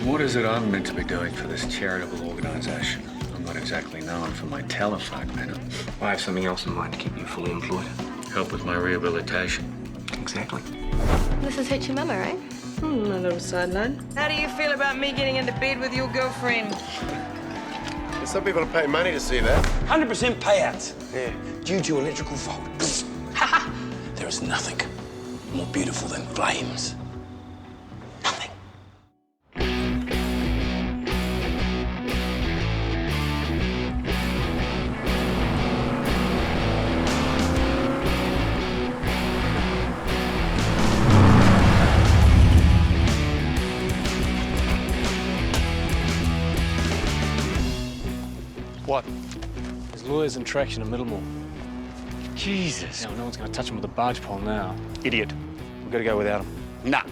What is it I'm meant to be doing for this charitable organisation? I'm not exactly known for my telephone manner. I have something else in mind to keep you fully employed. Help with my rehabilitation. Exactly. This is Hoochie Mama, right? My little sideline. How do you feel about me getting into bed with your girlfriend? Some people pay money to see that. 100% payouts. Yeah. Due to electrical fault. There is nothing more beautiful than flames. Nothing. What? There's lawyers and traction in Middlemore. Jesus. No one's going to touch him with a barge pole now. Idiot. We've got to go without him. Nah.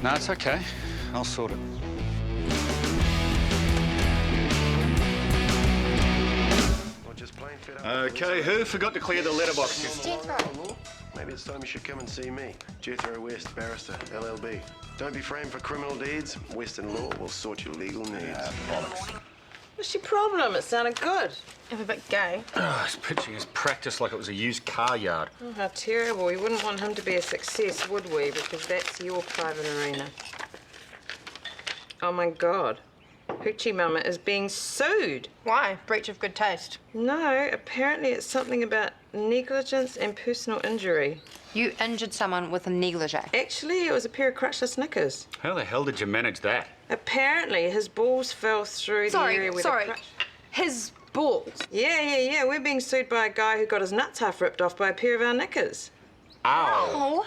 No, it's okay. I'll sort it. Okay, who forgot to clear the letterboxes? Jethro. Maybe it's time you should come and see me. Jethro West, barrister, LLB. Don't be framed for criminal deeds. Western law will sort your legal needs. What's your problem? It sounded good. I'm a bit gay. Oh, he's pitching his practice like it was a used car yard. Oh, how terrible. We wouldn't want him to be a success, would we? Because that's your private arena. Oh, my God. Hoochie Mama is being sued. Why? Breach of good taste. No, apparently it's something about negligence and personal injury. You injured someone with a negligee. Actually, it was a pair of crutchless knickers. How the hell did you manage that? Apparently, his balls fell through the area where the crutch... His balls. Yeah. We're being sued by a guy who got his nuts half ripped off by a pair of our knickers. Ow. Oh.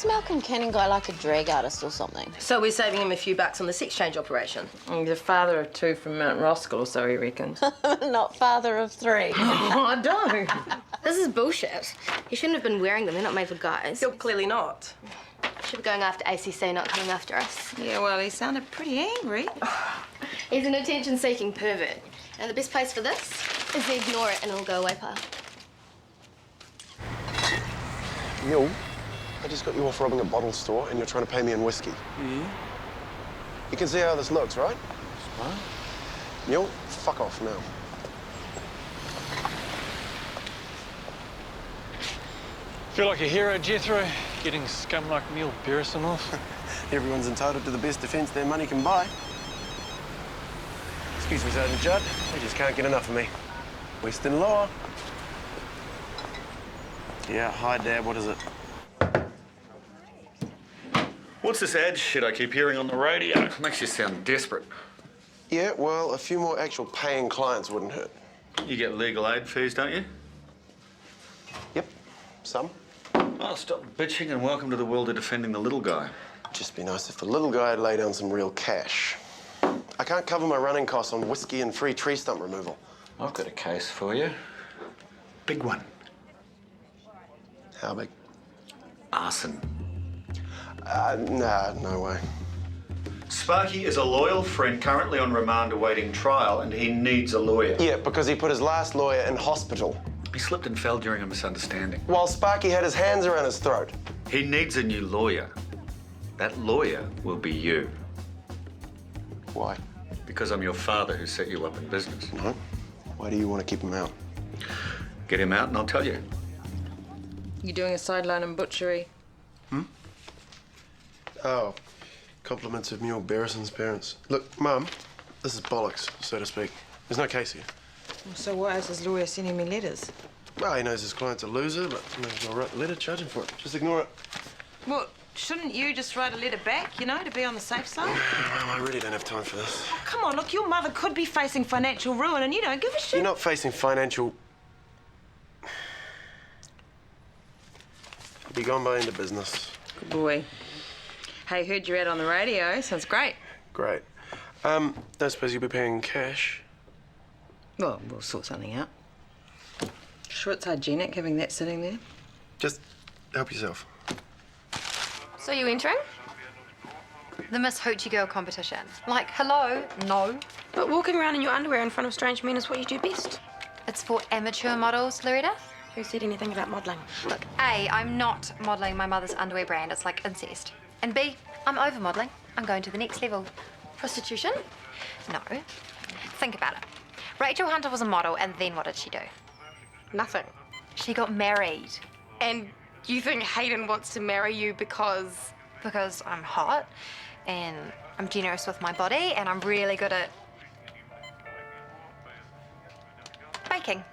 Malcolm Canning guy like a drag artist or something? So we're saving him a few bucks on the sex change operation. He's a father of two from Mount Roskill, or so he reckons. Not father of three. Oh, I don't. This is bullshit. You shouldn't have been wearing them. They're not made for guys. You're clearly not. Should be going after ACC, not coming after us. Yeah, well, he sounded pretty angry. He's an attention-seeking pervert. And the best place for this is to ignore it and it'll go away, pal. Yo, I just got you off robbing a bottle store and you're trying to pay me in whiskey. You can see how this looks, right? What? Yo, fuck off now. Feel like a hero, Jethro, getting scum like Neil Pearson off. Everyone's entitled to the best defense their money can buy. Excuse me, Sergeant Judd. They just can't get enough of me. Western law. Yeah, hi, Dad. What is it? What's this ad shit I keep hearing on the radio? Makes you sound desperate. Yeah, well, a few more actual paying clients wouldn't hurt. You get legal aid fees, don't you? Yep, some. Oh, stop bitching and welcome to the world of defending the little guy. Just be nice if the little guy had laid down some real cash. I can't cover my running costs on whiskey and free tree stump removal. I've got a case for you. Big one. How big? Arson. Nah, no way. Sparky is a loyal friend currently on remand awaiting trial, and he needs a lawyer. Yeah, because he put his last lawyer in hospital. He slipped and fell during a misunderstanding. While Sparky had his hands around his throat. He needs a new lawyer. That lawyer will be you. Why? Because I'm your father who set you up in business. No. Why do you want to keep him out? Get him out and I'll tell you. You doing a sideline and butchery? Oh, compliments of Mule Barrison's parents. Look, Mum, this is bollocks, so to speak. There's no case here. So why is his lawyer sending me letters? Well, he knows his client's a loser, but I'll write a letter charging for it. Just ignore it. Well, shouldn't you just write a letter back, you know, to be on the safe side? Well, I really don't have time for this. Oh, come on, look, your mother could be facing financial ruin and you don't give a shit. You're not facing financial... Be gone by into business. Good boy. Hey, heard you're out on the radio. Sounds great. Great. Don't suppose you'll be paying cash? Well, we'll sort something out. Sure it's hygienic having that sitting there? Just help yourself. So you entering? The Miss Hoochie Girl competition. Like, hello? No. But walking around in your underwear in front of strange men is what you do best. It's for amateur models, Loretta. Who said anything about modelling? Look, A, I'm not modelling my mother's underwear brand. It's like incest. And B, I'm over modelling. I'm going to the next level. Prostitution? No. Think about it. Rachel Hunter was a model, and then what did she do? Nothing. She got married. And you think Hayden wants to marry you because... Because I'm hot, and I'm generous with my body, and I'm really good at... baking.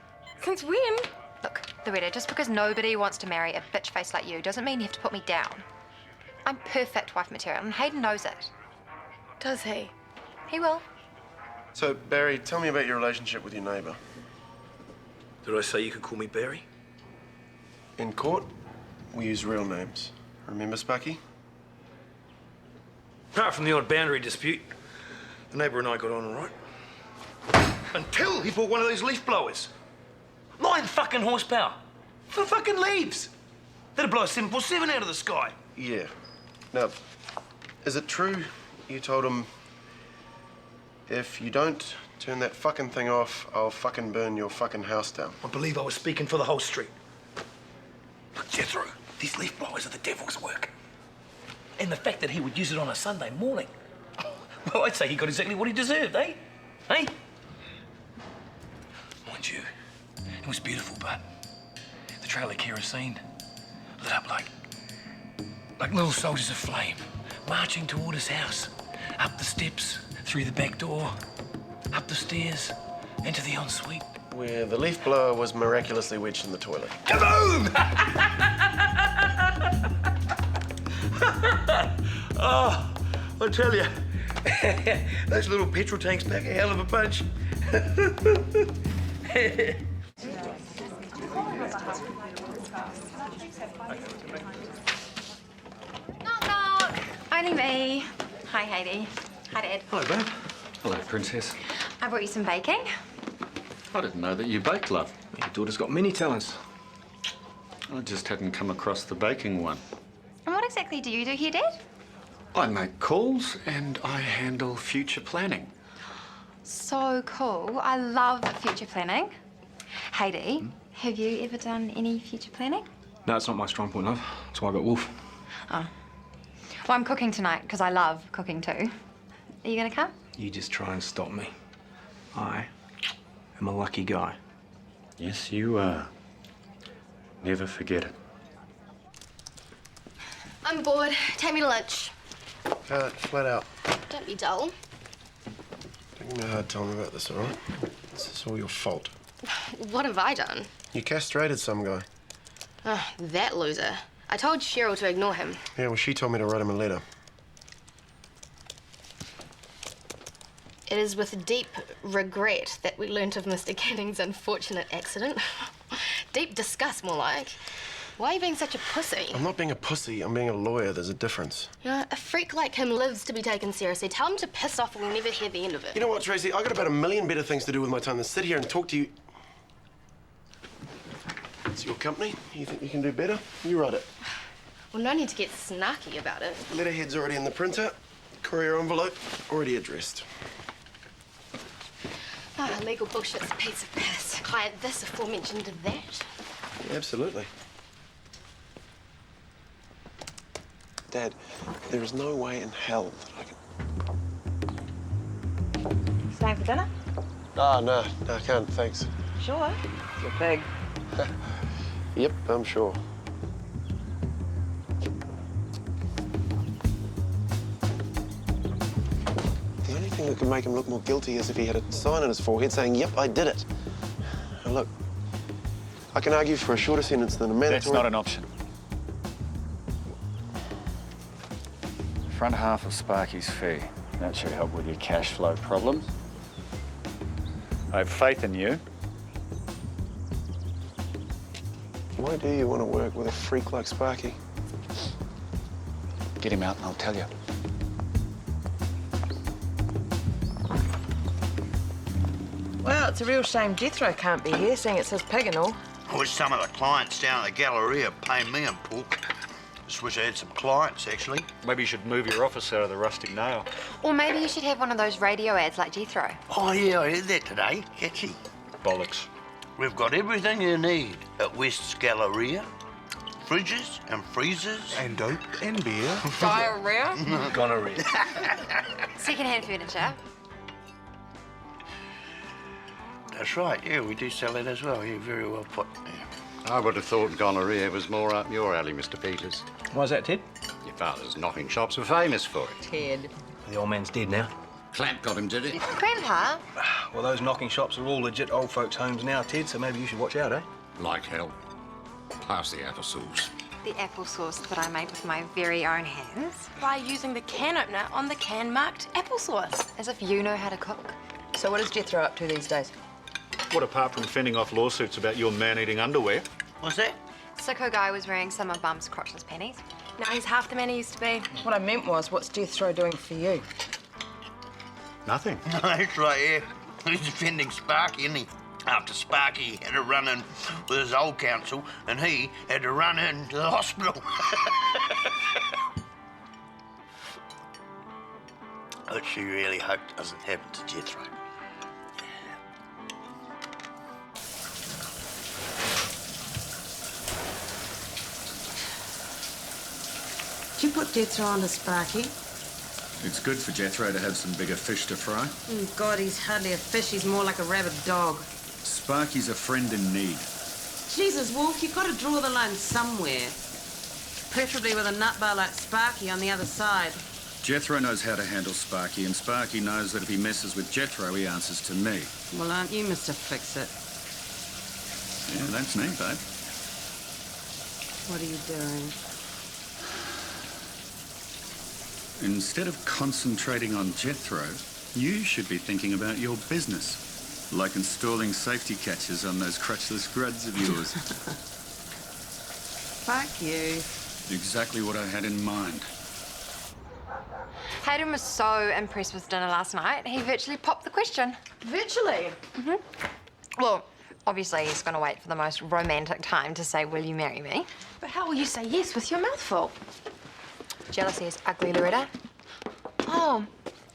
Since when? Look, Loretta, just because nobody wants to marry a bitch face like you doesn't mean you have to put me down. I'm perfect wife material, and Hayden knows it. Does he? He will. So, Barry, tell me about your relationship with your neighbour. Did I say you could call me Barry? In court, we use real names. Remember, Sparky? Apart from the odd boundary dispute, the neighbour and I got on all right. Until he bought one of those leaf blowers. 9 fucking horsepower. For fucking leaves. That'd blow a 747 out of the sky. Yeah. Now, is it true you told him, if you don't turn that fucking thing off, I'll fucking burn your fucking house down? I believe I was speaking for the whole street. Look, Jethro, these leaf blowers are the devil's work. And the fact that he would use it on a Sunday morning, well, I'd say he got exactly what he deserved, eh? Eh? Mind you, it was beautiful, but the trail of kerosene lit up like little soldiers of flame, marching toward his house, up the steps, through the back door, up the stairs, into the ensuite. Where the leaf blower was miraculously wedged in the toilet. Kaboom! Oh, I tell you, those little petrol tanks pack a hell of a punch. Knock, knock. Only me. Hi, Heidi. Hi, Dad. Hello, babe. Hello, Princess. I brought you some baking. I didn't know that you baked, love. Your daughter's got many talents. I just hadn't come across the baking one. And what exactly do you do here, Dad? I make calls and I handle future planning. So cool. I love future planning. Heidi, have you ever done any future planning? No, it's not my strong point, love. That's why I got Wolf. Oh. Well, I'm cooking tonight because I love cooking too. Are you going to come? You just try and stop me. I am a lucky guy. Yes, you are. Never forget it. I'm bored. Take me to lunch. Flat out. Don't be dull. Don't give me a hard time about this, all right? This is all your fault. What have I done? You castrated some guy. Oh, that loser. I told Cheryl to ignore him. Yeah, well, she told me to write him a letter. It is with deep regret that we learnt of Mr. Canning's unfortunate accident. Deep disgust, more like. Why are you being such a pussy? I'm not being a pussy. I'm being a lawyer. There's a difference. You know, a freak like him lives to be taken seriously. Tell him to piss off and we'll never hear the end of it. You know what, Tracy? I got about 1,000,000 better things to do with my time than sit here and talk to you. It's your company. You think you can do better? You write it. Well, no need to get snarky about it. Letterhead's already in the printer. Courier envelope already addressed. Ah, legal bullshit's a piece of piss. Client this, aforementioned that. Yeah, absolutely. Dad, there is no way in hell that I can... Staying for dinner? Ah, no, I can't, thanks. Sure. You're big. Yep, I'm sure. The only thing that could make him look more guilty is if he had a sign on his forehead saying, yep, I did it. Now, look, I can argue for a shorter sentence than a mandatory... That's not an option. Front half of Sparky's fee. That should help with your cash flow problems. I have faith in you. Why do you want to work with a freak like Sparky? Get him out and I'll tell you. Well, it's a real shame Jethro can't be here, seeing it's his pig and all. I wish some of the clients down at the Galleria pay me a book. Just wish I had some clients, actually. Maybe you should move your office out of the rustic nail. Or maybe you should have one of those radio ads like Jethro. Oh, yeah, I heard that today. Catchy. Bollocks. We've got everything you need at West's Galleria. Fridges and freezers. And dope and beer. Diarrhea? Gonorrhea. Second-hand furniture. That's right, yeah, we do sell it as well. Yeah, very well put. Yeah. I would have thought gonorrhea was more up your alley, Mr. Peters. Why's that, Ted? Your father's knocking shops were famous for it. Ted. The old man's dead now. Clamp got him, did it? Grandpa, Well, those knocking shops are all legit old folks' homes now, Ted, so maybe you should watch out, eh? Like hell. Pass the applesauce. the applesauce that I made with my very own hands. By using the can opener on the can marked applesauce. As if you know how to cook. So what is Jethro up to these days? What, apart from fending off lawsuits about your man-eating underwear? What's that? Sicko guy was wearing some of Bum's crotchless panties. Now he's half the man he used to be. What I meant was, what's Jethro doing for you? Nothing. No, that's right, yeah. He's defending Sparky, isn't he? After Sparky had a run-in with his old counsel, and he had to run into the hospital. But she really hoped it doesn't happen to Jethro. Did you put Jethro on to Sparky? It's good for Jethro to have some bigger fish to fry. God, he's hardly a fish. He's more like a rabid dog. Sparky's a friend in need. Jesus, Wolf, you've got to draw the line somewhere. Preferably with a nutbar like Sparky on the other side. Jethro knows how to handle Sparky, and Sparky knows that if he messes with Jethro, he answers to me. Well, aren't you Mr. Fix-It? Yeah, that's me, babe. What are you doing? Instead of concentrating on Jethro, you should be thinking about your business. Like installing safety catches on those crutchless gruds of yours. Fuck you. Exactly what I had in mind. Hayden was so impressed with dinner last night, he virtually popped the question. Virtually? Well, obviously he's going to wait for the most romantic time to say, will you marry me? But how will you say yes with your mouth full? Jealousy is ugly, Loretta. Oh,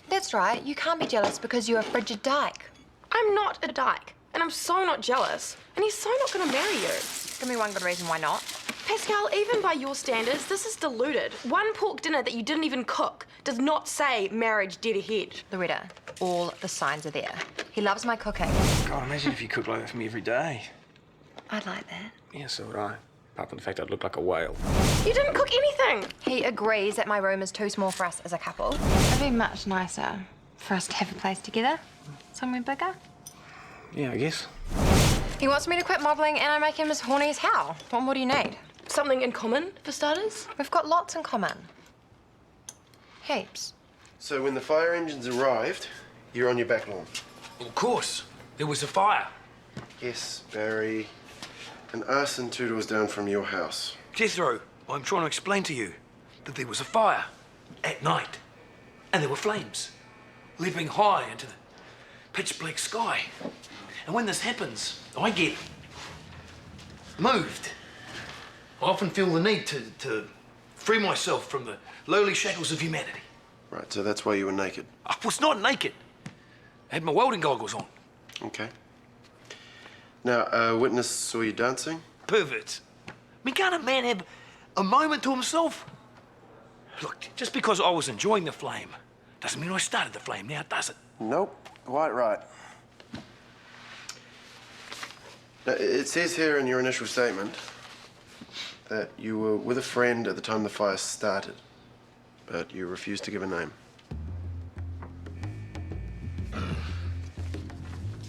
that's right. You can't be jealous because you're a frigid dyke. I'm not a dyke, and I'm so not jealous. And he's so not going to marry you. Give me one good reason why not. Pascalle, even by your standards, this is deluded. One pork dinner that you didn't even cook does not say marriage dead ahead. Loretta, all the signs are there. He loves my cooking. God, imagine if you cooked like that for me every day. I'd like that. Yeah, so would I. Apart from the fact I'd look like a whale. You didn't cook anything. He agrees that my room is too small for us as a couple. It'd be much nicer for us to have a place together. Somewhere bigger. Yeah, I guess. He wants me to quit modelling and I make him as horny as hell. What more do you need? Something in common, for starters? We've got lots in common. Heaps. So when the fire engines arrived, you're on your back lawn. Of course. There was a fire. Yes, Barry. An arson 2 doors down from your house. Jethro, I'm trying to explain to you that there was a fire at night. And there were flames leaping high into the pitch black sky. And when this happens, I get moved. I often feel the need to free myself from the lowly shackles of humanity. Right, so that's why you were naked. I was not naked. I had my welding goggles on. Okay. Now, a witness saw you dancing? Perverts. I mean, can't a man have a moment to himself? Look, just because I was enjoying the flame doesn't mean I started the flame now, does it? Nope, quite right. Now, it says here in your initial statement that you were with a friend at the time the fire started, but you refused to give a name.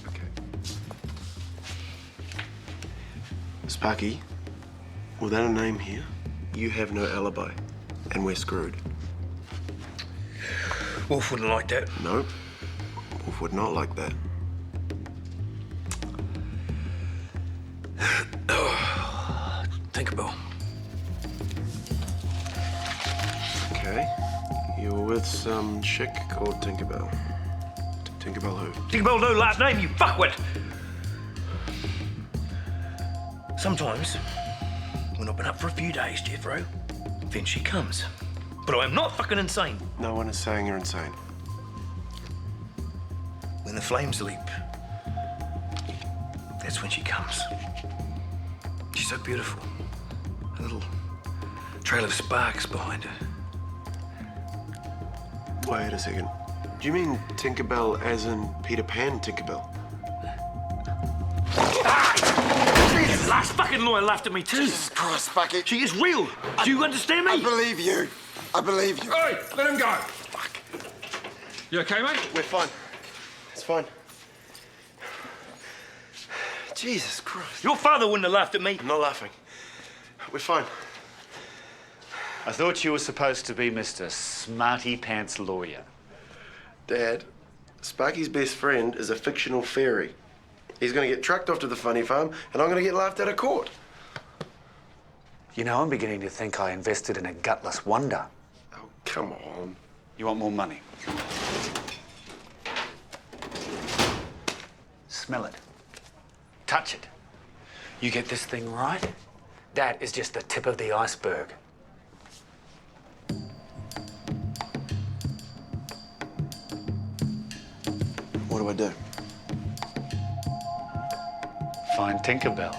Okay. Sparky, without a name here, you have no alibi, and we're screwed. Wolf wouldn't like that. Nope. Wolf would not like that. Think about. Okay. Okay. You were with some chick called Tinkerbell. Tinkerbell who? Tinkerbell no last name, you fuckwit! Sometimes, when I've been up for a few days, Jethro, then she comes. But I am not fucking insane. No one is saying you're insane. When the flames leap, that's when she comes. She's so beautiful. A little trail of sparks behind her. Wait a second. Do you mean Tinkerbell as in Peter Pan Tinkerbell? The last fucking lawyer laughed at me too. Jesus Christ, Sparky. She is real. Do you understand me? I believe you. I believe you. Hey, let him go. Fuck. You okay, mate? We're fine. It's fine. Jesus Christ. Your father wouldn't have laughed at me. I'm not laughing. We're fine. I thought you were supposed to be Mr. Smarty Pants Lawyer. Dad, Sparky's best friend is a fictional fairy. He's going to get trucked off to the funny farm, and I'm going to get laughed out of court. You know, I'm beginning to think I invested in a gutless wonder. Oh, come on. You want more money? Smell it. Touch it. You get this thing right, that is just the tip of the iceberg. What do I do? Find Tinkerbell.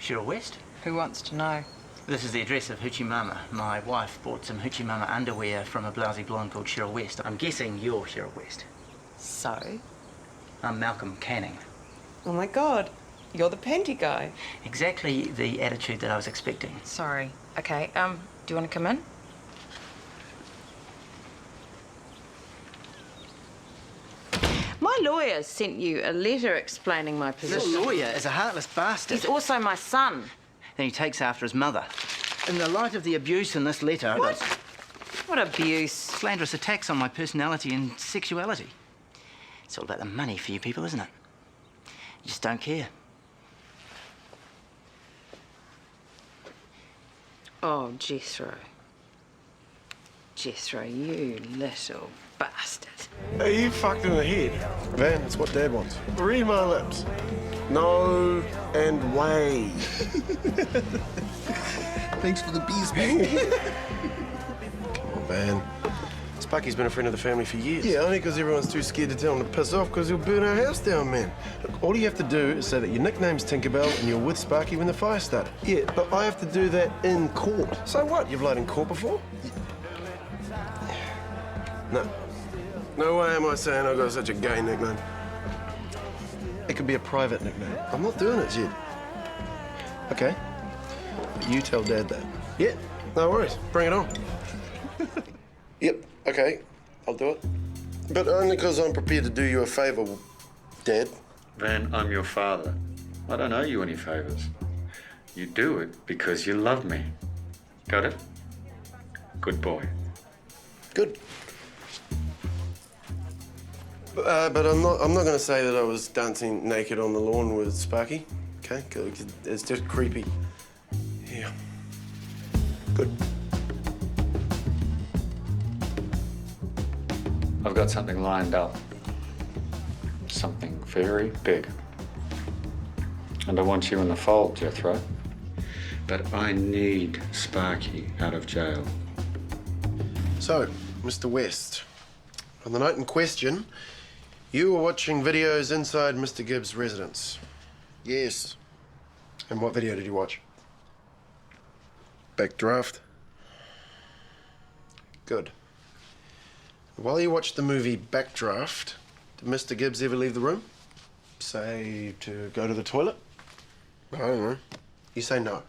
Cheryl West? Who wants to know? This is the address of Hoochie Mama. My wife bought some Hoochie Mama underwear from a blousy blonde called Cheryl West. I'm guessing you're Cheryl West. So? I'm Malcolm Canning. Oh my God, you're the panty guy. Exactly the attitude that I was expecting. Sorry. Okay, do you want to come in? My lawyer sent you a letter explaining my position. This lawyer is a heartless bastard. He's also my son. Then he takes after his mother. In the light of the abuse in this letter... What? What abuse? Slanderous attacks on my personality and sexuality. It's all about the money for you people, isn't it? You just don't care. Oh, Jethro. Jethro, you little bastard. Are you fucked in the head? Van, it's what Dad wants. Read my lips. No and way. Thanks for the Beesley. Come on, Van. Sparky's been a friend of the family for years. Yeah, only because everyone's too scared to tell him to piss off because he'll burn our house down, man. Look, all you have to do is say that your nickname's Tinkerbell and you're with Sparky when the fire started. Yeah, but I have to do that in court. So what? You've lied in court before? No. No way am I saying I've got such a gay nickname. It could be a private nickname. I'm not doing it yet. Okay. But you tell Dad that. Yeah, no worries. Bring it on. Yep, okay. I'll do it. But only because I'm prepared to do you a favour, Dad. Van, I'm your father. I don't owe you any favours. You do it because you love me. Got it? Good boy. Good. But I'm not going to say that I was dancing naked on the lawn with Sparky. Okay? It's just creepy. Yeah. Good. I've got something lined up. Something very big. And I want you in the fold, Jethro. But I need Sparky out of jail. So, Mr. West, on the night in question, you were watching videos inside Mr. Gibbs' residence. Yes. And what video did you watch? Backdraft? Good. While you watched the movie Backdraft, did Mr. Gibbs ever leave the room? Say, to go to the toilet? I don't know. You say no.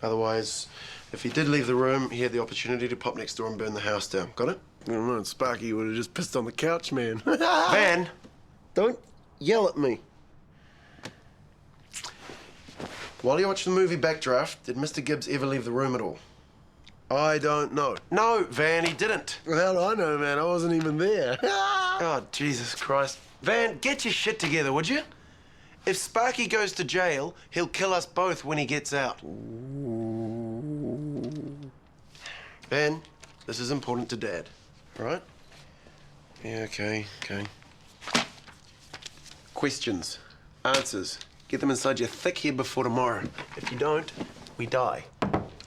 Otherwise, if he did leave the room, he had the opportunity to pop next door and burn the house down. Got it? I don't know, Sparky would have just pissed on the couch, man. Van, don't yell at me. While you watched the movie Backdraft, did Mr. Gibbs ever leave the room at all? I don't know. No, Van, he didn't. Well, I know, man. I wasn't even there. Oh, Jesus Christ. Van, get your shit together, would you? If Sparky goes to jail, he'll kill us both when he gets out. Van, this is important to Dad, all right? Yeah, okay. Questions, answers. Get them inside your thick head before tomorrow. If you don't, we die.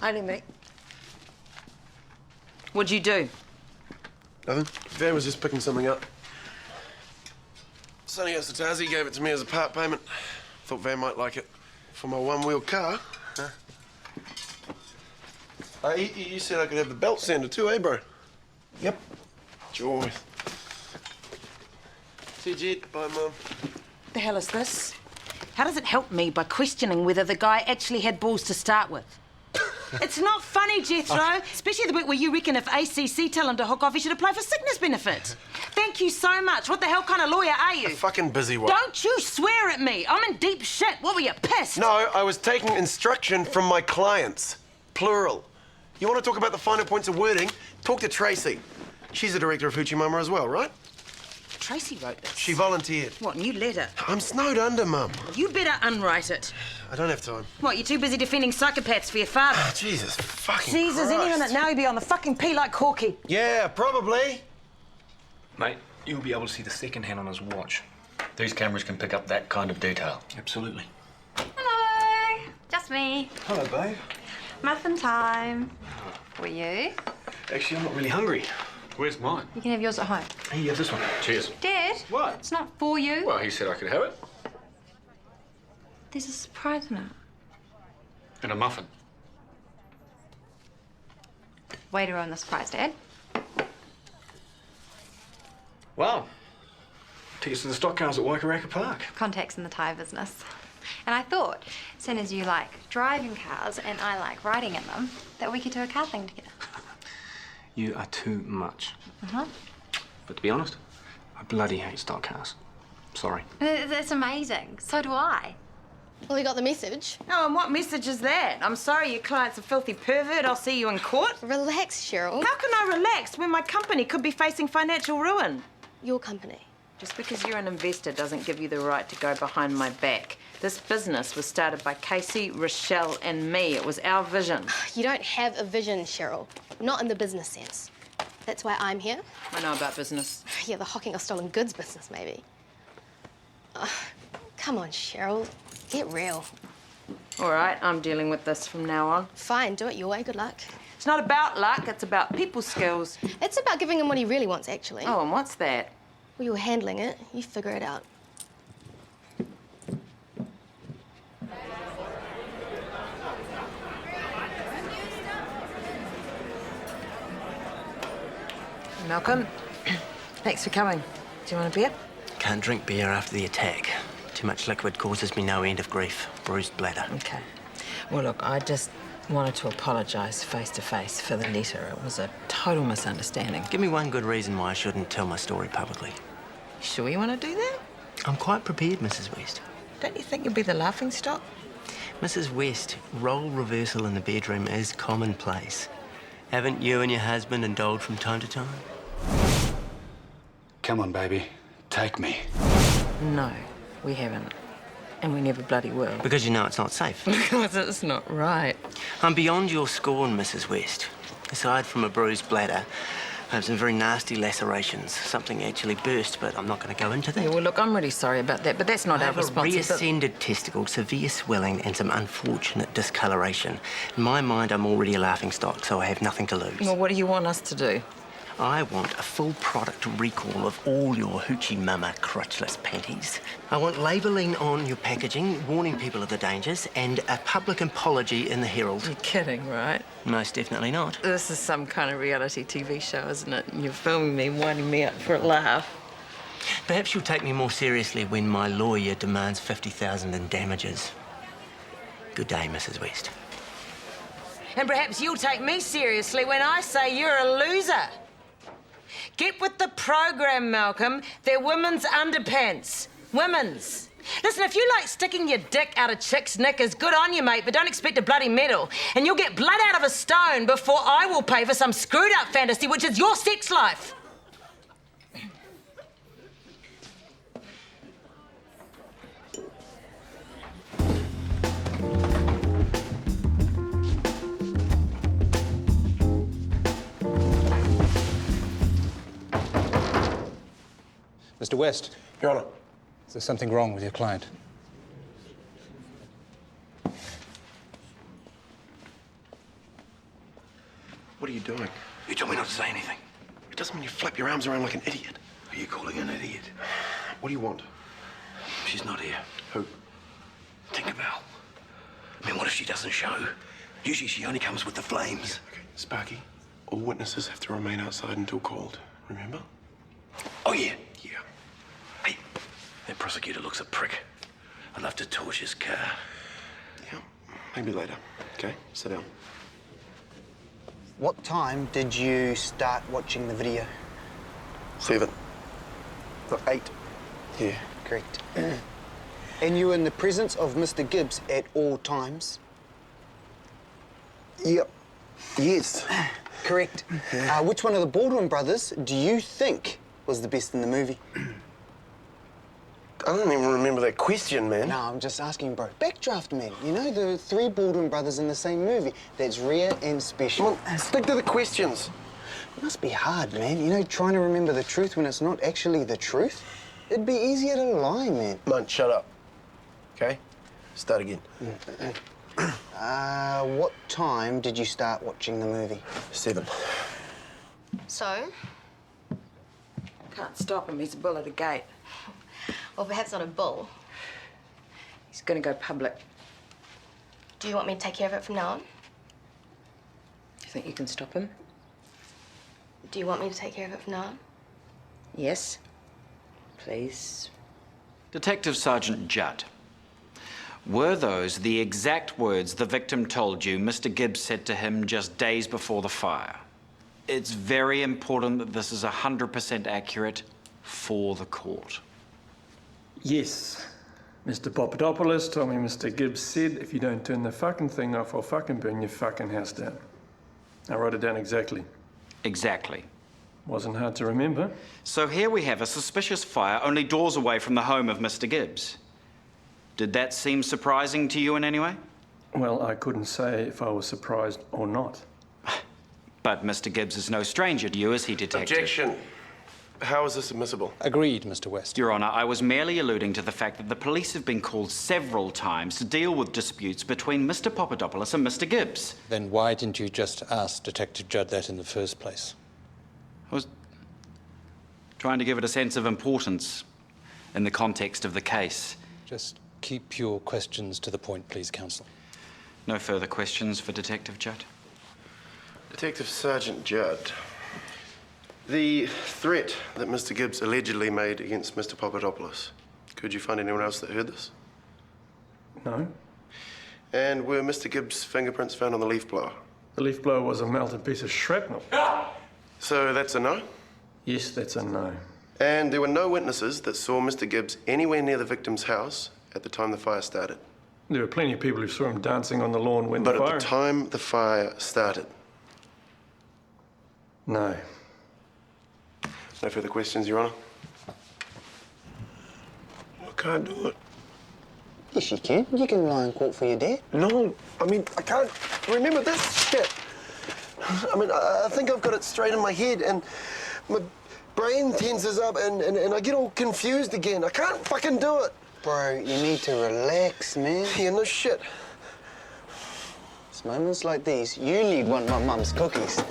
Only me. What'd you do? Nothing. Van was just picking something up. Sonny Ostatazi gave it to me as a part payment. Thought Van might like it for my one-wheel car. Huh? You said I could have the belt sander too, eh, bro? Yep. Joy. See you, Jet. Bye, Mum. The hell is this? How does it help me by questioning whether the guy actually had balls to start with? It's not funny, Jethro. Especially the bit where you reckon if ACC tell him to hook off, he should apply for sickness benefits. Thank you so much. What the hell kind of lawyer are you? A fucking busy one. Don't you swear at me. I'm in deep shit. What, were you pissed? No, I was taking instruction from my clients. Plural. You want to talk about the finer points of wording? Talk to Tracy. She's the director of Hoochie Mama as well, right? Tracy wrote this. She volunteered. What, new letter? I'm snowed under, Mum. You better unwrite it. I don't have time. What, you're too busy defending psychopaths for your father? Oh, Jesus fucking Jesus, Christ. any minute now he'd be on the fucking pee like Corky. Yeah, probably. Mate, you'll be able to see the second hand on his watch. These cameras can pick up that kind of detail. Absolutely. Hello. Just me. Hello, babe. Muffin time. For you. Actually, I'm not really hungry. Where's mine? You can have yours at home. Hey, you have this one. Cheers. Dad? What? It's not for you. Well, he said I could have it. There's a surprise in it. And a muffin. Way to ruin the surprise, Dad. Wow. Tickets to the stock cars at Waikaraka Park. Contacts in the tyre business. And I thought, seeing as you like driving cars and I like riding in them, that we could do a car thing together. You are too much. Uh-huh. But to be honest, I bloody hate stock cars. Sorry. That's amazing. So do I. Well, we got the message. Oh, and what message is that? I'm sorry, your client's a filthy pervert. I'll see you in court. Relax, Cheryl. How can I relax when my company could be facing financial ruin? Your company. Just because you're an investor doesn't give you the right to go behind my back. This business was started by Casey, Rochelle, and me. It was our vision. You don't have a vision, Cheryl. Not in the business sense. That's why I'm here. I know about business. Yeah, the hawking of stolen goods business, maybe. Come on, Cheryl. Get real. All right, I'm dealing with this from now on. Fine, do it your way. Good luck. It's not about luck, it's about people skills. It's about giving him what he really wants, actually. Oh, and what's that? Well, you're handling it. You figure it out. Malcolm, thanks for coming. Do you want a beer? Can't drink beer after the attack. Too much liquid causes me no end of grief. Bruised bladder. Okay. Well, look, I just wanted to apologise face to face for the letter. It was a total misunderstanding. Give me one good reason why I shouldn't tell my story publicly. Sure you want to do that? I'm quite prepared, Mrs. West. Don't you think you'll be the laughingstock? Mrs. West, role reversal in the bedroom is commonplace. Haven't you and your husband indulged from time to time? Come on, baby. Take me. No, we haven't. And we never bloody will. Because you know it's not safe. Because it's not right. I'm beyond your scorn, Mrs. West. Aside from a bruised bladder, I have some very nasty lacerations. Something actually burst, but I'm not going to go into that. Yeah, well, look, I'm really sorry about that, but that's not our I have a responsibility. reascended testicle, severe swelling, and some unfortunate discoloration. In my mind, I'm already a laughingstock, so I have nothing to lose. Well, what do you want us to do? I want a full product recall of all your Hoochie Mama crotchless panties. I want labelling on your packaging, warning people of the dangers, and a public apology in the Herald. You're kidding, right? Most definitely not. This is some kind of reality TV show, isn't it? You're filming me, winding me up for a laugh. Perhaps you'll take me more seriously when my lawyer demands $50,000 in damages. Good day, Mrs. West. And perhaps you'll take me seriously when I say you're a loser. Get with the program, Malcolm. They're women's underpants. Women's. Listen, if you like sticking your dick out of chicks' knickers, good on you, mate, but don't expect a bloody medal. And you'll get blood out of a stone before I will pay for some screwed-up fantasy, which is your sex life. Mr. West. Your Honour. Is there something wrong with your client? What are you doing? You told me not to say anything. It doesn't mean you flap your arms around like an idiot. Who are you calling an idiot? What do you want? She's not here. Who? Tinkerbell. I mean, what if she doesn't show? Usually she only comes with the flames. Okay, Sparky, all witnesses have to remain outside until called. Remember? Oh, yeah. Yeah. Hey, that prosecutor looks a prick. I'd love to torch his car. Yeah, maybe later. Okay, sit down. What time did you start watching the video? 7. For 8. Yeah. Correct. And you were in the presence of Mr. Gibbs at all times? Yep. Yes. Correct. Which one of the Baldwin brothers do you think was the best in the movie? I don't even remember that question, man. No, I'm just asking, bro. Backdraft, man. You know, the 3 Baldwin brothers in the same movie. That's rare and special. Come on, stick to the questions. It must be hard, man. You know, trying to remember the truth when it's not actually the truth. It'd be easier to lie, man. Man, shut up. Okay? Start again. What time did you start watching the movie? 7. So? Can't stop him. He's a bull at a gate. Or perhaps not a bull. He's going to go public. Do you want me to take care of it from now on? Do you think you can stop him? Do you want me to take care of it from now on? Yes. Please. Detective Sergeant Judd, were those the exact words the victim told you Mr. Gibbs said to him just days before the fire? It's very important that this is 100% accurate for the court. Yes. Mr. Papadopoulos told me Mr. Gibbs said, if you don't turn the fucking thing off, I'll fucking burn your fucking house down. I wrote it down exactly. Exactly. Wasn't hard to remember. So here we have a suspicious fire only doors away from the home of Mr. Gibbs. Did that seem surprising to you in any way? Well, I couldn't say if I was surprised or not. But Mr. Gibbs is no stranger to you, is he, Detective? Objection. How is this admissible? Agreed, Mr. West. Your Honour, I was merely alluding to the fact that the police have been called several times to deal with disputes between Mr. Papadopoulos and Mr. Gibbs. Then why didn't you just ask Detective Judd that in the first place? I was trying to give it a sense of importance in the context of the case. Just keep your questions to the point, please, Counsel. No further questions for Detective Judd? Detective Sergeant Judd. The threat that Mr. Gibbs allegedly made against Mr. Papadopoulos, could you find anyone else that heard this? No. And were Mr. Gibbs' fingerprints found on the leaf blower? The leaf blower was a melted piece of shrapnel. So that's a no? Yes, that's a no. And there were no witnesses that saw Mr. Gibbs anywhere near the victim's house at the time the fire started? There were plenty of people who saw him dancing on the lawn when the fire... But at the time the fire started? No. No further questions, Your Honour? I can't do it. Yes, you can. You can lie in court for your dad. No, I mean, I can't remember this shit. I mean, I think I've got it straight in my head, and my brain tenses up, and I get all confused again. I can't fucking do it. Bro, you need to relax, man. Yeah, no shit. It's moments like these, you need one of my mum's cookies.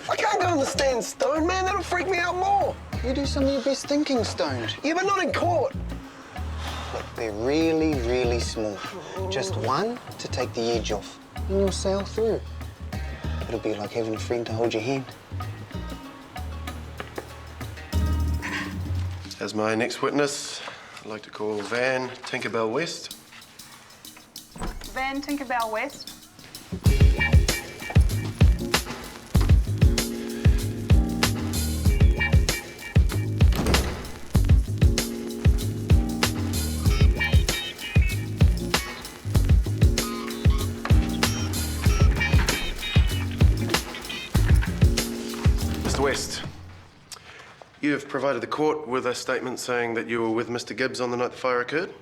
I can't go on the stand stoned, man. That'll freak me out more. You do some of your best thinking stoned. Yeah, but not in court. Look, they're really, really small. Just one to take the edge off, and you'll sail through. It'll be like having a friend to hold your hand. As my next witness, I'd like to call Van Tinkerbell West. Van Tinkerbell West. Mr. West, you have provided the court with a statement saying that you were with Mr. Gibbs on the night the fire occurred?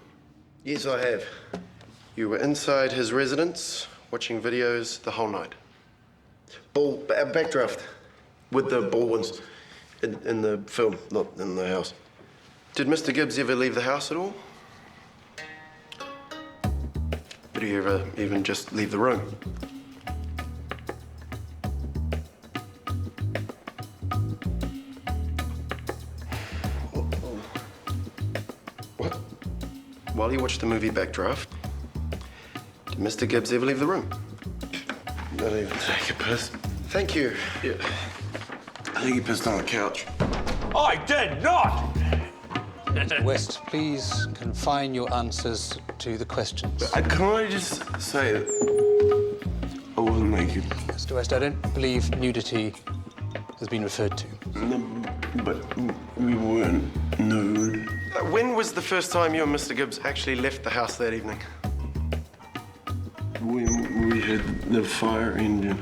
Yes, I have. You were inside his residence, watching videos the whole night? Backdraft. With the ball ones in the film, not in the house. Did Mr. Gibbs ever leave the house at all? Did he ever even just leave the room? What? While you watched the movie Backdraft, did Mr. Gibbs ever leave the room? Not even take a piss. Thank you. Yeah. I think he pissed on the couch. I did not! Mr. West, please confine your answers to the questions. Can I just say that I wasn't naked? Mr. West, I don't believe nudity has been referred to. No, but we weren't nude. When was the first time you and Mr. Gibbs actually left the house that evening? When we had the fire engine.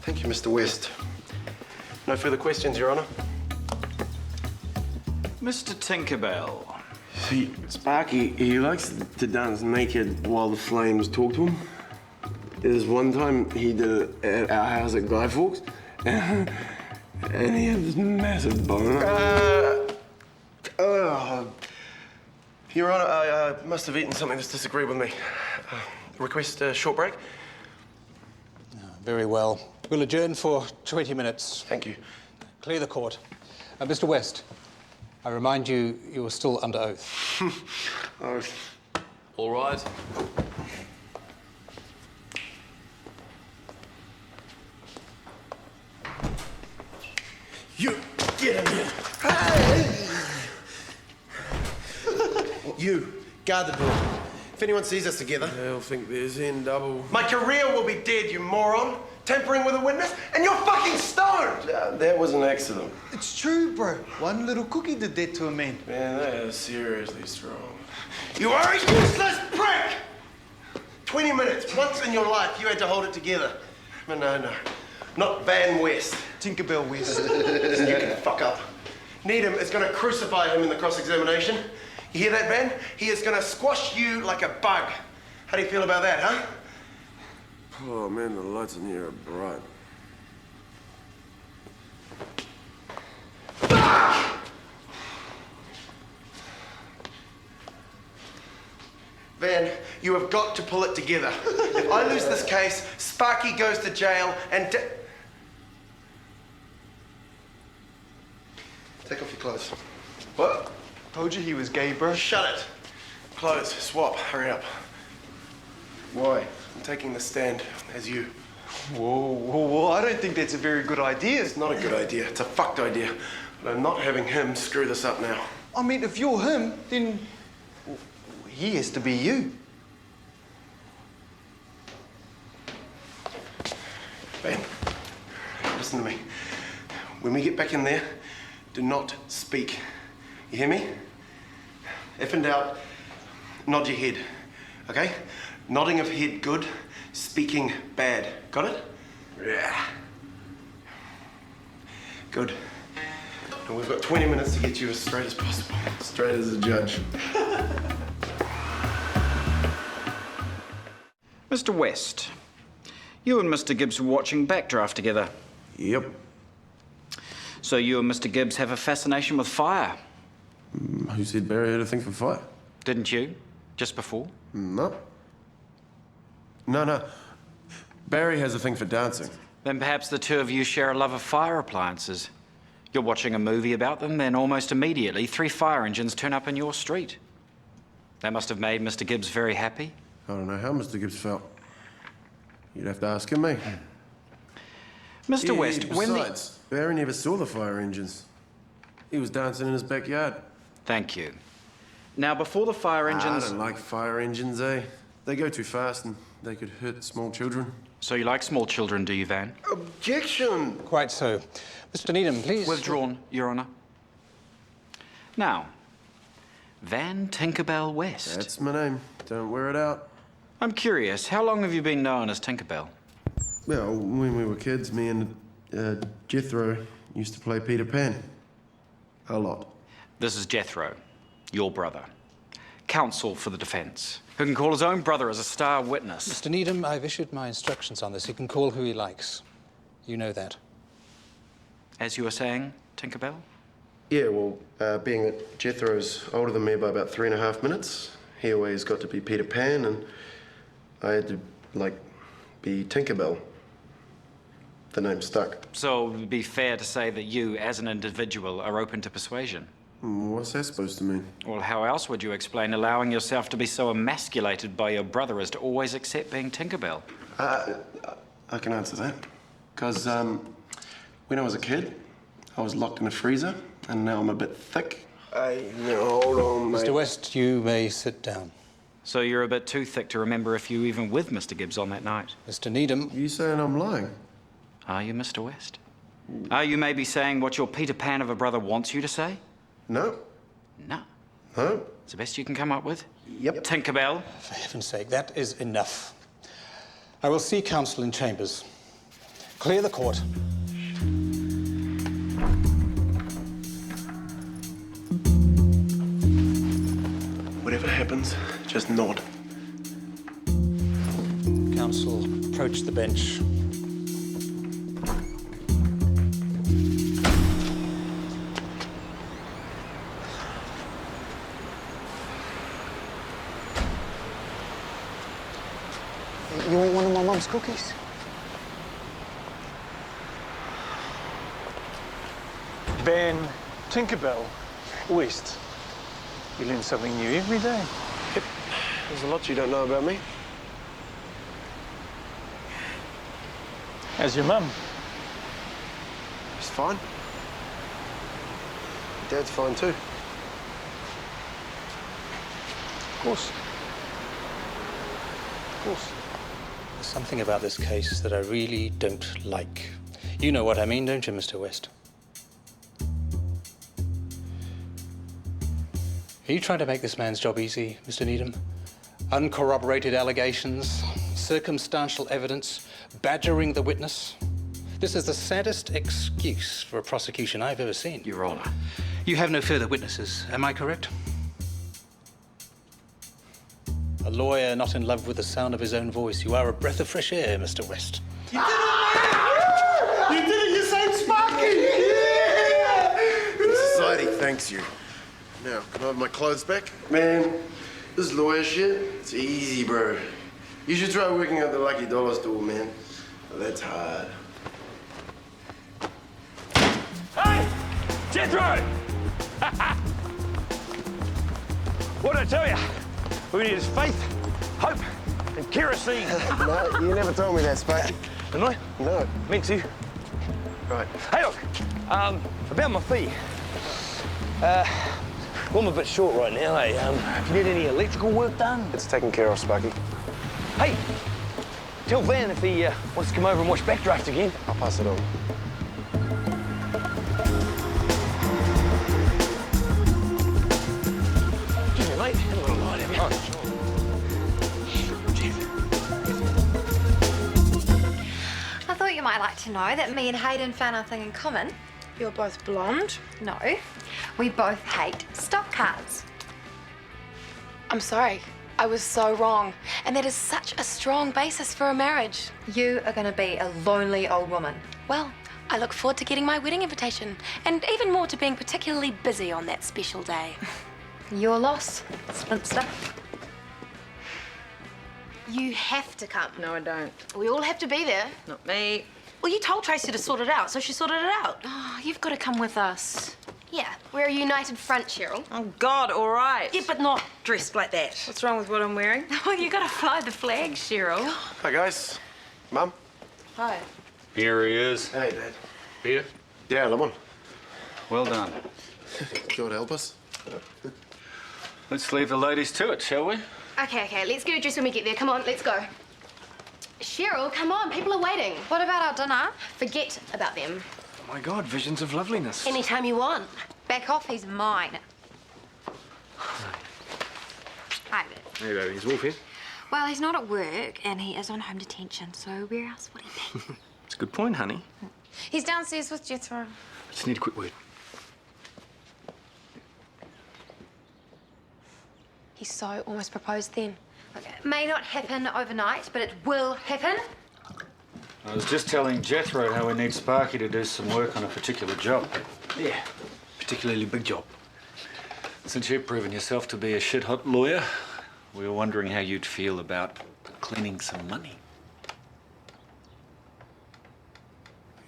Thank you, Mr. West. No further questions, Your Honor. Mr. Tinkerbell. See, Sparky, he likes to dance naked while the flames talk to him. There's one time he did it at our house at Guy Fawkes, and he had this massive boner. Your Honor, I must have eaten something that's disagreed with me. Request a short break? Very well. We'll adjourn for 20 minutes. Thank you. Clear the court. Mr. West, I remind you, you are still under oath. All right. You, get him here. Hey! You, guard the door. If anyone sees us together... They'll think there's in double. My career will be dead, you moron. Tampering with a witness, and you're fucking stoned! That was an accident. It's true, bro. One little cookie did that to a man. Man, they are seriously strong. You are a useless prick! 20 minutes. Once in your life, you had to hold it together. But no. Not Van West. Tinkerbell West. You can fuck up. Needham is going to crucify him in the cross-examination. You hear that, Van? He is going to squash you like a bug. How do you feel about that, huh? Oh, man, the lights in here are bright. Fuck! Van, you have got to pull it together. If I lose this case, Sparky goes to jail and... Take off your clothes. What? Told you he was gay, bro. Shut it. Clothes, swap, hurry up. Why? I'm taking the stand as you. Whoa, I don't think that's a very good idea. It's not a good idea. It's a fucked idea. But I'm not having him screw this up now. I mean, if you're him, then he has to be you. Ben, listen to me. When we get back in there, do not speak. You hear me? If in doubt, nod your head, okay? Nodding of head, good. Speaking, bad. Got it? Yeah. Good. And we've got 20 minutes to get you as straight as possible. Straight as a judge. Mr. West, you and Mr. Gibbs were watching Backdraft together. Yep. So you and Mr. Gibbs have a fascination with fire? Who said Barry had a thing for fire? Didn't you? Just before? No. No. Barry has a thing for dancing. Then perhaps the two of you share a love of fire appliances. You're watching a movie about them, then almost immediately 3 fire engines turn up in your street. That must have made Mr. Gibbs very happy. I don't know how Mr. Gibbs felt. You'd have to ask him, me. Mr. West, besides, Barry never saw the fire engines. He was dancing in his backyard. Thank you. Now, before the fire engines... I don't like fire engines, eh? They go too fast and they could hurt small children. So you like small children, do you, Van? Objection! Quite so. Mr. Needham, please. Withdrawn, Your Honour. Now, Van Tinkerbell West. That's my name. Don't wear it out. I'm curious, how long have you been known as Tinkerbell? Well, when we were kids, me and Jethro used to play Peter Pan. A lot. This is Jethro, your brother. Counsel for the defence, who can call his own brother as a star witness. Mr. Needham, I've issued my instructions on this. He can call who he likes. You know that. As you were saying, Tinkerbell? Yeah, well, being that Jethro's older than me by about 3.5 minutes, he always got to be Peter Pan, and I had to, like, be Tinkerbell. The name stuck. So it would be fair to say that you, as an individual, are open to persuasion. What's that supposed to mean? Well, how else would you explain allowing yourself to be so emasculated by your brother as to always accept being Tinkerbell? I can answer that. Because when I was a kid, I was locked in a freezer, and now I'm a bit thick. Hold on, mate. Mr. West, you may sit down. So you're a bit too thick to remember if you were even with Mr. Gibbs on that night? Mr. Needham. You saying I'm lying? Are you, Mr. West? Are you maybe saying what your Peter Pan of a brother wants you to say? No. No. No. It's the best you can come up with? Yep. Tinkerbell? For heaven's sake, that is enough. I will see counsel in chambers. Clear the court. Whatever happens, just nod. Counsel, approach the bench. You want one of my mum's cookies? Ben Tinkerbell West. You learn something new every day. Yep. There's a lot you don't know about me. How's your mum? She's fine. Dad's fine too. Of course. Of course. There's something about this case that I really don't like. You know what I mean, don't you, Mr. West? Are you trying to make this man's job easy, Mr. Needham? Uncorroborated allegations, circumstantial evidence, badgering the witness. This is the saddest excuse for a prosecution I've ever seen. Your Honour. You have no further witnesses, am I correct? A lawyer not in love with the sound of his own voice. You are a breath of fresh air, Mr. West. You did it, man! You did it! You saved Sparky! Yeah! Society thanks you. Now, can I have my clothes back? Man, this lawyer shit, it's easy, bro. You should try working at the Lucky Dollar store, man. That's hard. Hey! Jethro! What did I tell you? We need is faith, hope, and kerosene. No, you never told me that, Sparky. Didn't I? No. Meant to. Right. Hey, look, about my fee. Well, I'm a bit short right now, eh? If you need any electrical work done? It's taken care of, Sparky. Hey, tell Van if he wants to come over and watch Backdraft again. I'll pass it on. Excuse me, mate. Haven't got a light, have you? Oh, I thought you might like to know that me and Hayden found our thing in common. You're both blonde? No, we both hate stock cars. I'm sorry. I was so wrong. And that is such a strong basis for a marriage. You are going to be a lonely old woman. Well, I look forward to getting my wedding invitation. And even more to being particularly busy on that special day. Your loss, spinster. You have to come. No, I don't. We all have to be there. Not me. Well, you told Tracy to sort it out, so she sorted it out. Oh, you've got to come with us. Yeah, we're a united front, Cheryl. Oh, God, all right. Yeah, but not dressed like that. What's wrong with what I'm wearing? Well, you got to fly the flag, Cheryl. Hi, guys. Mum? Hi. Here he is. Hey, Dad. Here? Yeah, Lemon. Well done. God help us. Let's leave the ladies to it, shall we? Okay, let's get a dress when we get there. Come on, let's go. Cheryl, come on, people are waiting. What about our dinner? Forget about them. Oh my God, visions of loveliness. Anytime you want. Back off, he's mine. Hi, babe. Hey, baby, is Wolf here? Well, he's not at work and he is on home detention, so where else would he be? It's a good point, honey. He's downstairs with Jethro. Just need a quick word. He so almost proposed then. Look, it may not happen overnight, but it will happen. I was just telling Jethro how we need Sparky to do some work on a particular job. Yeah, particularly big job. Since you've proven yourself to be a shit-hot lawyer, we were wondering how you'd feel about cleaning some money.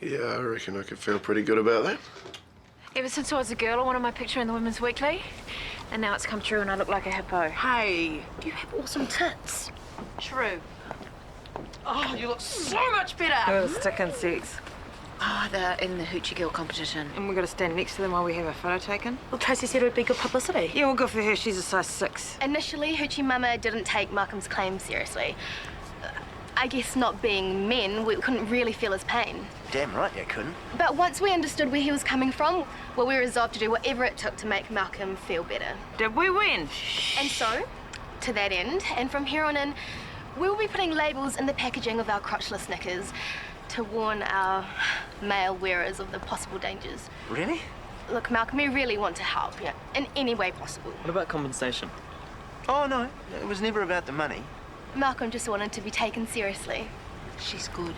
Yeah, I reckon I could feel pretty good about that. Ever since I was a girl, I wanted my picture in the Women's Weekly. And now it's come true and I look like a hippo. Hey, you have awesome tits. True. Oh, you look so much better. Well, stick and sex. Oh, they're in the Hoochie Girl competition. And we've got to stand next to them while we have a photo taken. Well, Tracy said it would be good publicity. Yeah, well, good for her. She's a size 6. Initially, Hoochie Mama didn't take Malcolm's claim seriously. I guess not being men, we couldn't really feel his pain. Damn right you couldn't. But once we understood where he was coming from, well, we resolved to do whatever it took to make Malcolm feel better. Did we win? And so, to that end, and from here on in, we'll be putting labels in the packaging of our crotchless knickers to warn our male wearers of the possible dangers. Really? Look, Malcolm, we really want to help, yeah, in any way possible. What about compensation? Oh, no. It was never about the money. Malcolm just wanted to be taken seriously. She's good.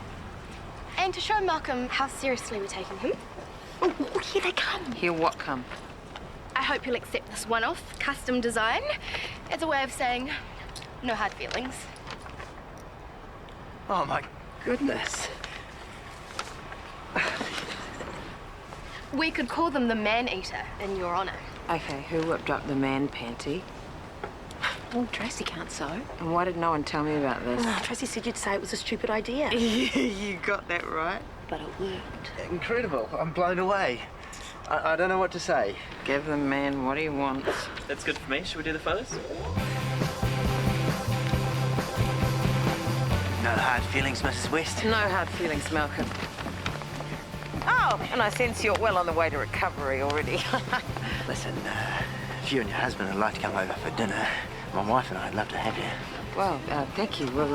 And to show Malcolm how seriously we're taking him. Oh, here they come. Here what come? I hope you'll accept this one-off custom design as a way of saying no hard feelings. Oh, my goodness. We could call them the Man-Eater in your honor. Okay, who whipped up the man panty? Well, Tracy can't sew. And why did no one tell me about this? Oh, Tracy said you'd say it was a stupid idea. You got that right. But it worked. Incredible. I'm blown away. I don't know what to say. Give the man what he wants. That's good for me. Should we do the photos? No hard feelings, Mrs. West? No hard feelings, Malcolm. Oh, and I sense you're well on the way to recovery already. Listen, if you and your husband would like to come over for dinner, my wife and I'd love to have you. Well, thank you. We'll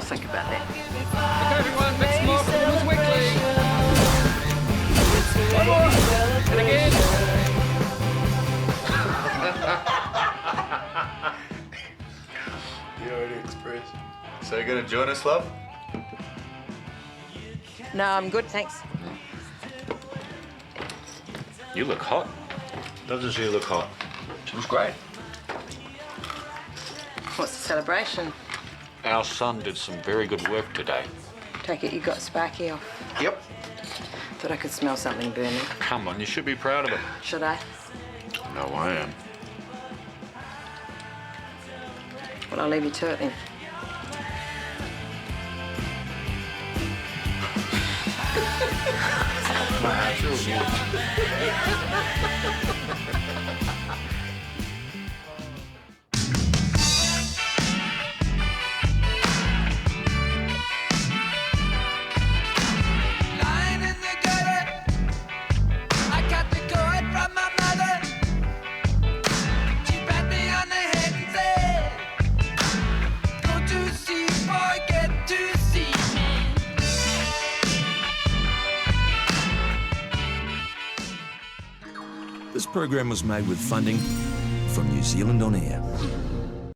think about that. Okay, everyone, next more for Women's Weekly. One more. And again. You already expressed. So you're going to join us, love? No, I'm good, thanks. You look hot. Doesn't she look hot? Seems great. What's the celebration? Our son did some very good work today. Take it you got Sparky off. Yep. Thought I could smell something burning. Come on, you should be proud of it. Should I? No, I am. Well, I'll leave you to it then. My heart's real good. This program was made with funding from New Zealand On Air.